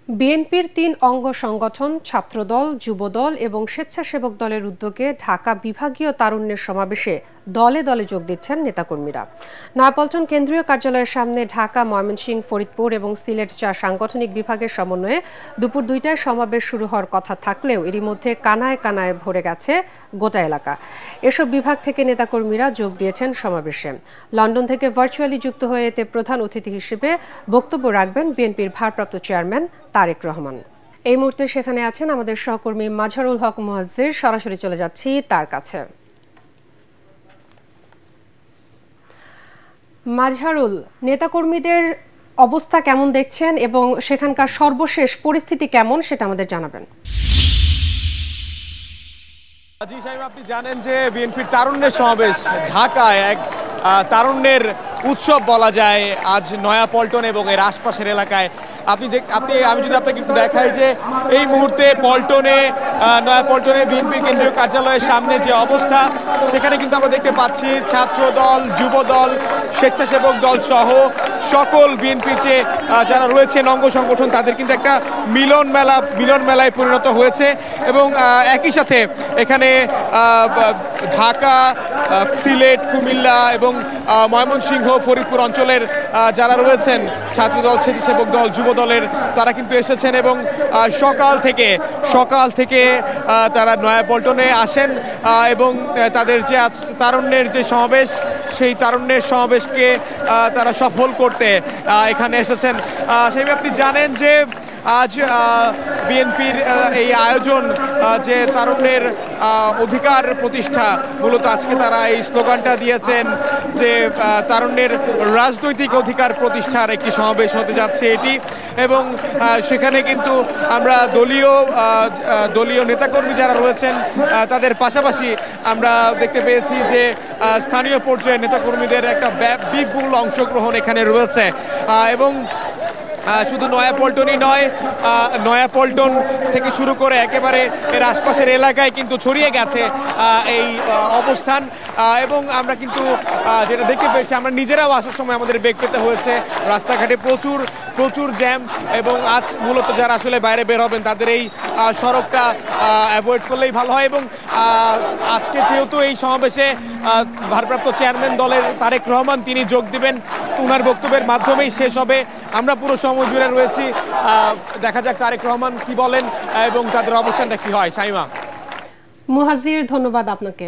বিএনপির ৩ অঙ্গ সংগঠন ছাত্রদল, যুবদল এবং স্বেচ্ছাসেবক দলের উদ্যোগে ঢাকা বিভাগীয় তারুণ্যের সমাবেশে দলে দলে যোগ দিচ্ছেন নেতাকর্মীরা। নয়াপল্টন কেন্দ্রীয় কার্যালয়ের সামনে ঢাকা, ময়মনসিংহ, ফরিদপুর এবং সিলেট ৪ সাংগঠনিক বিভাগের সমন্বয়ে দুপুর ২টায় সমাবেশ শুরু হওয়ার কথা থাকলেও এরই মধ্যে কানায় কানায় ভরে গেছে গোটা এলাকা। এসব বিভাগ থেকে নেতাকর্মীরা যোগ দিয়েছেন সমাবেশে। লন্ডন থেকে ভার্চুয়ালি যুক্ত হয়ে এতে প্রধান অতিথি হিসেবে বক্তব্য রাখবেন বিএনপির ভারপ্রাপ্ত চেয়ারম্যান তারেক রহমান। এই মুহূর্তে সেখানে আছেন আমাদের সহকর্মী মাজহারুল হক মুয়াজ্জির। সরাসরি চলে যাচ্ছি তার কাছে। মাজহারুল, নেতাকর্মীদের অবস্থা কেমন দেখছেন এবং সেখানকার সর্বশেষ পরিস্থিতি কেমন সেটা আমাদের জানাবেন। জি সাহেব, আপনি জানেন যে বিএনপির তারুণ্যের সমাবেশ ঢাকায় এক তারুণ্যের উৎসব বলা যায় আজ নয়াপল্টন এবং এর আশপাশের এলাকায়। আমি যদি আপনাকে একটু দেখাই যে এই মুহূর্তে নয়াপল্টনে বিএনপির কেন্দ্রীয় কার্যালয়ের সামনে যে অবস্থা, সেখানে কিন্তু আমরা দেখতে পাচ্ছি ছাত্রদল, যুবদল, স্বেচ্ছাসেবক দল সহ সকল বিএনপির যে যারা রয়েছেন অঙ্গ সংগঠন, তাদের কিন্তু একটা মিলন মেলায় পরিণত হয়েছে। এবং একই সাথে এখানে ঢাকা, সিলেট, কুমিল্লা এবং ময়মনসিংহ, ফরিদপুর অঞ্চলের যারা রয়েছেন ছাত্রদল, স্বেচ্ছাসেবক দল, যুব দলের, তারা কিন্তু এসেছেন এবং সকাল থেকে তারা নয়াপল্টনে আসেন এবং তাদের যে তারুণ্যের যে সমাবেশ, সেই তারুণ্যের সমাবেশকে তারা সফল করতে এখানে এসেছেন। সেই আপনি জানেন যে আজ বিএনপির এই আয়োজন যে তারুণ্যের অধিকার প্রতিষ্ঠা, মূলত আজকে তারা এই স্লোগানটা দিয়েছেন যে তারুণ্যের রাজনৈতিক অধিকার প্রতিষ্ঠার একটি সমাবেশ হতে যাচ্ছে এটি। এবং সেখানে কিন্তু আমরা দলীয় নেতাকর্মী যারা রয়েছেন তাদের পাশাপাশি আমরা দেখতে পেয়েছি যে স্থানীয় পর্যায়ে নেতাকর্মীদের একটা বিপুল অংশগ্রহণ এখানে রয়েছে। এবং শুধু নয়াপল্টনই নয়, নয়াপল্টন থেকে শুরু করে একেবারে এর আশপাশের এলাকায় কিন্তু ছড়িয়ে গেছে এই অবস্থান। এবং আমরা কিন্তু যেটা দেখতে পেয়েছি, আমরা নিজেরাও আসার সময় আমাদের বেগ পেতে হয়েছে। রাস্তাঘাটে প্রচুর জ্যাম এবং আজ মূলত যারা আসলে বাইরে বের হবেন তাদের এই সড়কটা অ্যাভয়েড করলেই ভালো হয়। এবং আজকে যেহেতু এই সমাবেশে ভারপ্রাপ্ত চেয়ারম্যান দলের তারেক রহমান তিনি যোগ দিবেন, ওনার বক্তব্যের মাধ্যমেই শেষ হবে। আমরা পুরো সময় জুড়ে রয়েছি, দেখা যাক তারেক রহমান কি বলেন এবং তাদের অবস্থানটা কি হয়। সাইমা, মুহাজির, ধন্যবাদ আপনাকে।